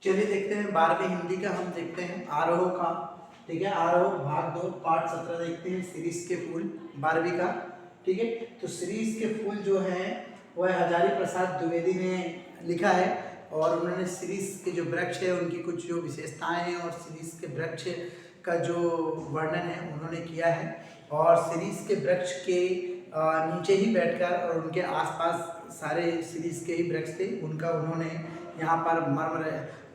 चलिए देखते हैं 12वीं हिंदी का। हम देखते हैं आरोह का। ठीक है, आरोह भाग 2 पार्ट 17 देखते हैं, सीरीज के फूल 12वीं का। ठीक है, तो सीरीज के फूल जो है वह हजारी प्रसाद द्विवेदी ने लिखा है और उन्होंने सीरीज के जो वृक्ष है उनकी कुछ जो विशेषताएं हैं और सीरीज के वृक्ष का जो वर्णन है उन्होंने किया है। और सीरीज के वृक्ष के नीचे ही बैठकर और उनके आसपास सारे सीरीज के ही वृक्ष थे, उनका उन्होंने यहाँ पर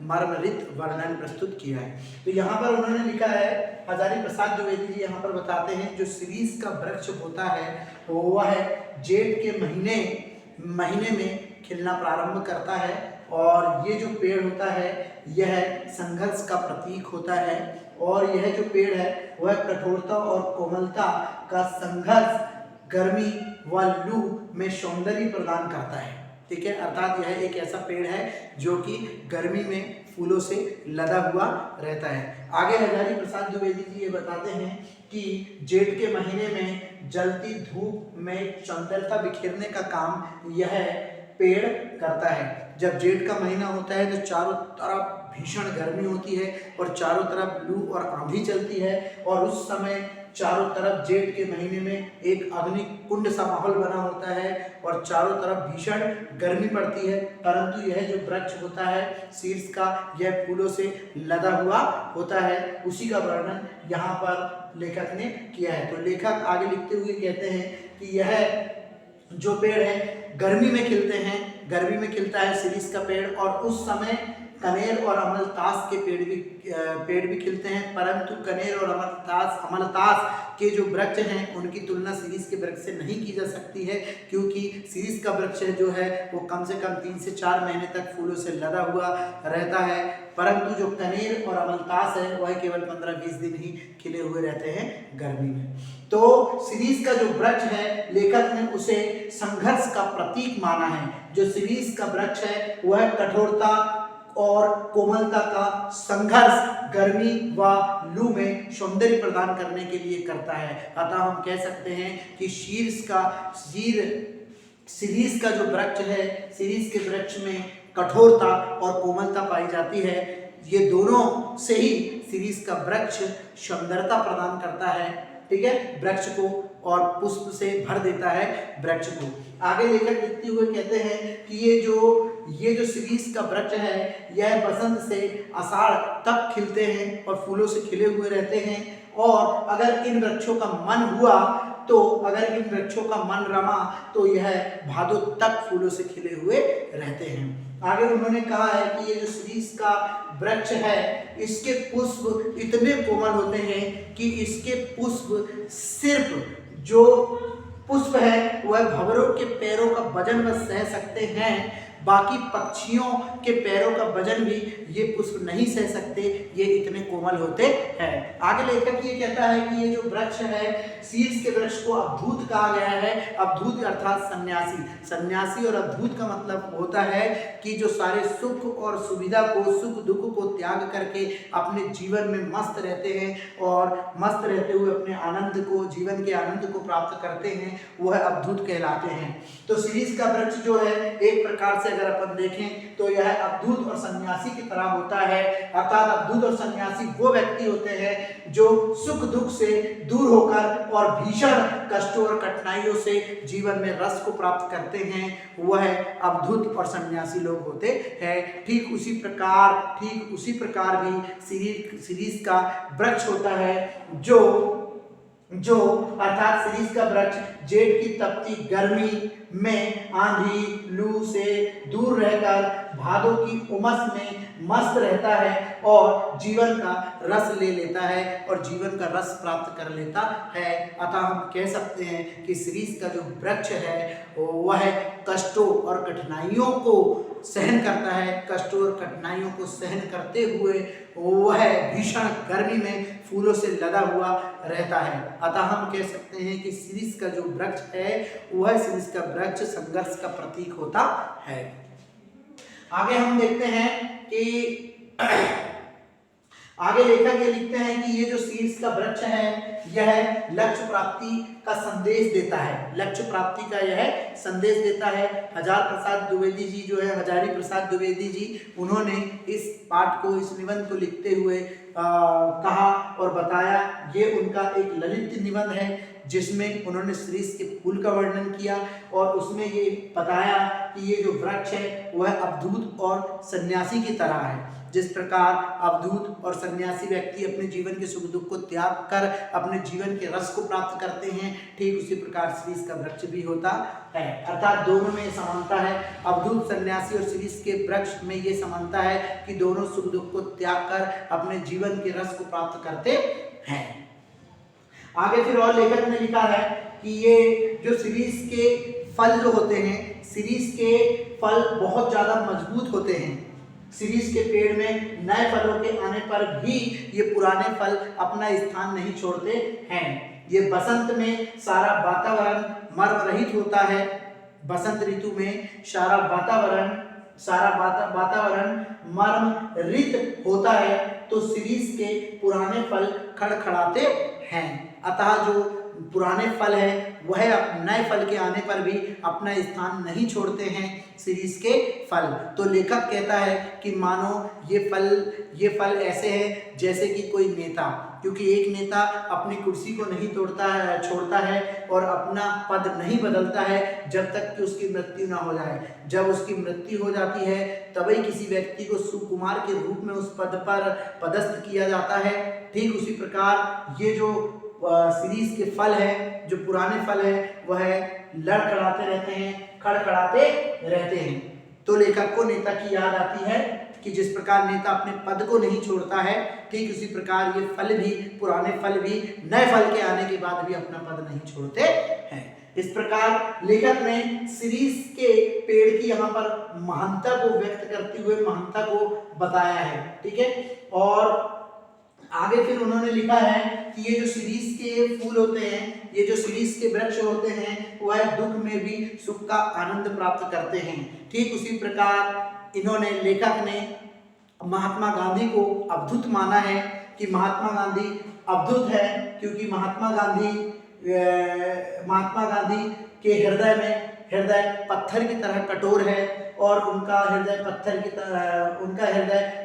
मर्मरित वर्णन प्रस्तुत किया है। तो यहाँ पर उन्होंने लिखा है, हजारी प्रसाद द्विवेदी जी यहाँ पर बताते हैं, जो सीरीज का वृक्ष होता है वह जेठ के महीने में खिलना प्रारंभ करता है और ये जो पेड़ होता है यह संघर्ष का प्रतीक होता है और यह जो पेड़ है वह कठोरता और कोमलता का संघर्ष गर्मी व लू में सौंदर्य प्रदान करता है। ठीक है, अर्थात यह एक ऐसा पेड़ है जो कि गर्मी में फूलों से लदा हुआ रहता है। आगे हजारी प्रसाद द्विवेदी जी ये बताते हैं कि जेठ के महीने में जलती धूप में सौंदर्यता बिखेरने का काम यह पेड़ करता है। जब जेठ का महीना होता है तो चारों तरफ भीषण गर्मी होती है और चारों तरफ लू और आंधी चलती है और उस समय चारों तरफ जेठ के महीने में एक अग्नि कुंड सा माहौल बना होता है और चारों तरफ भीषण गर्मी पड़ती है, परंतु यह जो वृक्ष होता है शीर्ष का यह फूलों से लदा हुआ होता है। उसी का वर्णन यहाँ पर लेखक ने किया है। तो लेखक आगे लिखते हुए कहते हैं कि यह जो पेड़ है गर्मी में खिलते हैं, गर्मी में खिलता है शीरीष का पेड़ और उस समय कनेर और अमलतास के पेड़ भी खिलते हैं, परंतु कनेर और अमलतास के जो वृक्ष हैं उनकी तुलना शीरीष के वृक्ष से नहीं की जा सकती है, क्योंकि शीरीष का वृक्ष जो है वो कम से कम 3 से 4 महीने तक फूलों से लदा हुआ रहता है, परंतु जो कनेर और अमलतास है वह केवल 15-20 दिन ही खिले हुए रहते हैं गर्मी में। तो शीरीष का जो वृक्ष है लेखक ने उसे संघर्ष का प्रतीक माना है। जो शीरीष का वृक्ष है वह कठोरता और कोमलता का संघर्ष गर्मी व लू में सौंदर्य प्रदान करने के लिए करता है। अतः हम कह सकते हैं कि शीरीष का जो वृक्ष है, शीरीष के वृक्ष में कठोरता और कोमलता पाई जाती है। ये दोनों से ही शीरीष का वृक्ष सौंदर्यता प्रदान करता है, ठीक है, वृक्ष को और पुष्प से भर देता है वृक्ष को। आगे लेखक लिखते हुए कहते हैं कि ये जो शीरीष का वृक्ष है यह बसंत से आषाढ़ तक खिलते हैं और फूलों से खिले हुए रहते हैं और अगर इन वृक्षों का मन रमा तो यह भादों तक फूलों से खिले हुए रहते हैं। आगे उन्होंने कहा है कि ये जो शीरीष का वृक्ष है इसके पुष्प इतने कोमल होते हैं कि इसके पुष्प सिर्फ जो पुष्प है वह भंवरों के पैरों का वजन बस सह सकते हैं, बाकी पक्षियों के पैरों का वजन भी ये पुष्प नहीं सह सकते, ये इतने कोमल होते हैं। आगे लेखक ये कहता है कि ये जो वृक्ष है शीर्ष के वृक्ष को अवधूत कहा गया है। अवधूत अर्थात सन्यासी और अवधूत का मतलब होता है कि जो सारे सुख और सुविधा को, सुख दुख को त्याग करके अपने जीवन में मस्त रहते हैं और मस्त रहते हुए अपने आनंद को, जीवन के आनंद को प्राप्त करते हैं, वह अवधूत कहलाते हैं। तो शीरीष का वृक्ष जो है एक प्रकार से अगर अपन देखें तो यह अवधूत और सन्यासी की तरह होता है। अर्थात अवधूत और सन्यासी वो व्यक्ति होते हैं जो सुख दुख से दूर होकर और भीषण कष्टों और कठिनाइयों से जीवन में रस को प्राप्त करते हैं, वह अवधूत और सन्यासी लोग होते हैं। ठीक उसी प्रकार भी शीरीष का वृक्ष होता है जो अर्थात शीरीष का वृक्ष जेठ की तपती गर्मी में आंधी लू से दूर रहकर भादों की उमस में मस्त रहता है और जीवन का रस ले लेता है और जीवन का रस प्राप्त कर लेता है। अतः हम कह सकते हैं कि शीरीष का जो वृक्ष है वह कष्टों और कठिनाइयों को सहन करता है। कष्टों और कठिनाइयों को सहन करते हुए वह भीषण गर्मी में फूलों से लदा हुआ रहता है। अतः हम कह सकते हैं कि शीरीष का जो वृक्ष है वह शीरीष का वृक्ष संघर्ष का प्रतीक होता है। आगे हम देखते हैं कि आगे लेखक ये लिखते हैं कि ये जो शीर्ष का वृक्ष है यह लक्ष्य प्राप्ति का संदेश देता है, लक्ष्य प्राप्ति का यह संदेश देता है। हजार प्रसाद द्विवेदी जी जो है, हजारी प्रसाद द्विवेदी जी, उन्होंने इस पाठ को, इस निबंध को लिखते हुए कहा और बताया। ये उनका एक ललित निबंध है जिसमें उन्होंने शीर्ष के फूल का वर्णन किया और उसमें ये बताया कि ये जो वृक्ष है वह अवधूत और सन्यासी की तरह है। जिस प्रकार अवधूत और सन्यासी व्यक्ति अपने जीवन के सुख दुख को त्याग कर अपने जीवन के रस को प्राप्त करते हैं, ठीक उसी प्रकार शीर्ष का वृक्ष भी होता है। अर्थात दोनों में समानता है। अवधूत सन्यासी और शीर्ष के वृक्ष में ये समानता है कि दोनों सुख दुख को त्याग कर अपने जीवन के रस को प्राप्त करते हैं। आगे फिर और लेखक ने लिखा है कि ये जो शीर्ष के फल जो होते हैं, शीर्ष के फल बहुत ज्यादा मजबूत होते हैं। शीर्ष के पेड़ में नए फलों के आने पर भी ये पुराने फल अपना स्थान नहीं छोड़ते हैं। ये बसंत में सारा वातावरण मर्म रहित होता है। बसंत ऋतु में सारा वातावरण मर्म रहित होता है तो शीर्ष के पुराने फल खड़खड़ाते हैं। अतः जो पुराने फल है वह नए फल के आने पर भी अपना स्थान नहीं छोड़ते हैं शीर्ष के फल। तो लेखक कहता है कि मानो ये फल ऐसे हैं जैसे कि कोई नेता, क्योंकि एक नेता अपनी कुर्सी को नहीं छोड़ता है और अपना पद नहीं बदलता है जब तक कि उसकी मृत्यु ना हो जाए। जब उसकी मृत्यु हो जाती है तभी किसी व्यक्ति को सुकुमार के रूप में उस पद पर पदस्थ किया जाता है। ठीक उसी प्रकार ये जो शीर्ष के फल है, जो पुराने फल है, वह लड़खड़ाते रहते हैं, खड़खड़ाते रहते हैं। तो लेखक को नेता की याद आती है कि जिस प्रकार नेता अपने पद को नहीं छोड़ता है, ठीक उसी प्रकार ये फल भी, पुराने फल भी नए फल के आने के बाद भी अपना पद नहीं छोड़ते हैं। इस प्रकार लेखक ने शीर्ष के पेड़ की यहाँ पर महानता को व्यक्त करते हुए महानता को बताया है। ठीक है, और आगे फिर उन्होंने लिखा है कि ये जो शीर्ष के फूल होते हैं, ये जो शीर्ष के वृक्ष होते हैं, वह दुख में भी सुख का आनंद प्राप्त करते हैं। ठीक उसी प्रकार इन्होंने, लेखक ने महात्मा गांधी को अवधूत माना है कि महात्मा गांधी अवधूत है क्योंकि महात्मा गांधी के हृदय पत्थर की तरह कठोर है और उनका हृदय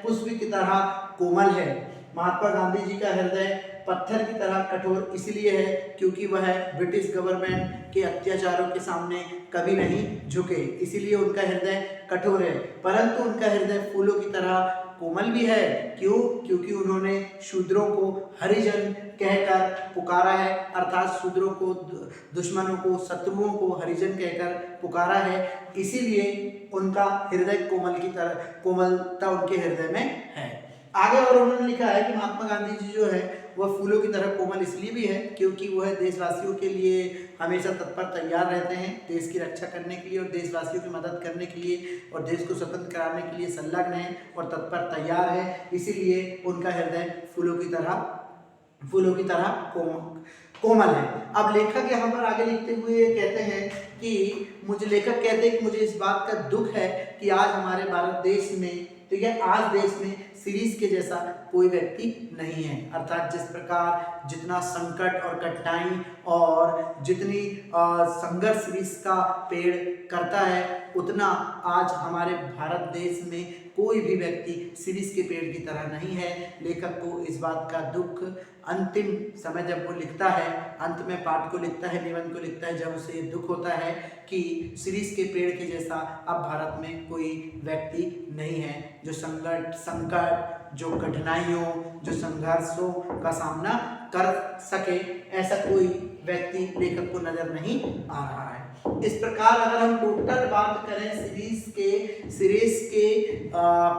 पुष्प की तरह कोमल है। महात्मा गांधी जी का हृदय पत्थर की तरह कठोर इसलिए है क्योंकि वह ब्रिटिश गवर्नमेंट के अत्याचारों के सामने कभी नहीं झुके, इसीलिए उनका हृदय कठोर है। परंतु उनका हृदय फूलों की तरह कोमल भी है। क्यों? क्योंकि उन्होंने शूद्रों को हरिजन कहकर पुकारा है, अर्थात शूद्रों को, दुश्मनों को, शत्रुओं को हरिजन कहकर पुकारा है, इसीलिए उनका हृदय कोमल की तरह, कोमलता उनके हृदय में है। आगे और उन्होंने लिखा है कि महात्मा गांधी जी जो है वह फूलों की तरह कोमल इसलिए भी है क्योंकि वह देशवासियों के लिए हमेशा तत्पर तैयार रहते हैं, देश की रक्षा करने के लिए और देशवासियों की मदद करने के लिए और देश को स्वतंत्र कराने के लिए संलग्न है और तत्पर तैयार है, इसीलिए उनका हृदय फूलों की तरह कोमल है। अब लेखक यहाँ पर आगे लिखते हुए कहते हैं कि लेखक कहते हैं कि मुझे इस बात का दुख है कि आज हमारे भारत देश में, ठीक है, आज देश में शीर्ष के जैसा कोई व्यक्ति नहीं है। अर्थात जिस प्रकार जितना संकट और कठिनाई और जितनी संघर्ष शीर्ष का पेड़ करता है, उतना आज हमारे भारत देश में कोई भी व्यक्ति शीर्ष के पेड़ की तरह नहीं है। लेखक को इस बात का दुख अंतिम समय जब वो लिखता है, अंत में पाठ को लिखता है, निबंध को लिखता है, जब उसे दुख होता है कि शीर्ष के पेड़ के जैसा अब भारत में कोई व्यक्ति नहीं है जो संकट, जो कठिनाइयों, जो संघर्षों का सामना कर सके, ऐसा कोई व्यक्ति लेखक को नजर नहीं आ रहा है। इस प्रकार अगर हम टोटल बात करें शीर्ष के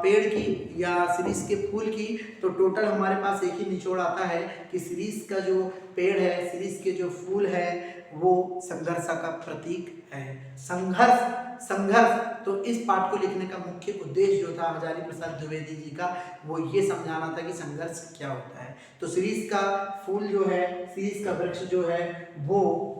पेड़ की या शीर्ष के फूल की, तो टोटल हमारे पास एक ही निचोड़ आता है कि शीर्ष का जो पेड़ है, शीर्ष के जो फूल है, वो संघर्ष का प्रतीक है। संघर्ष तो इस पाठ को लिखने का मुख्य उद्देश्य जो था हजारी प्रसाद द्विवेदी जी का, वो ये समझाना था कि संघर्ष क्या होता है। तो शीर्ष का फूल जो है, शीर्ष का वृक्ष जो है, वो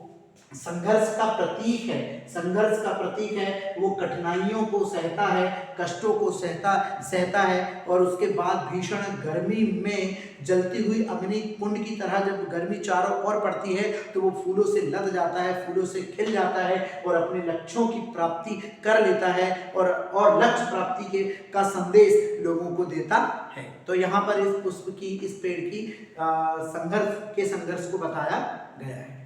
संघर्ष का प्रतीक है, संघर्ष का प्रतीक है। वो कठिनाइयों को सहता है, कष्टों को सहता है और उसके बाद भीषण गर्मी में जलती हुई अग्नि कुंड की तरह जब गर्मी चारों ओर पड़ती है तो वो फूलों से लद जाता है, फूलों से खिल जाता है और अपने लक्ष्यों की प्राप्ति कर लेता है और लक्ष्य प्राप्ति का संदेश लोगों को देता है। तो यहाँ पर इस पुष्प की, इस पेड़ की संघर्ष को बताया गया है।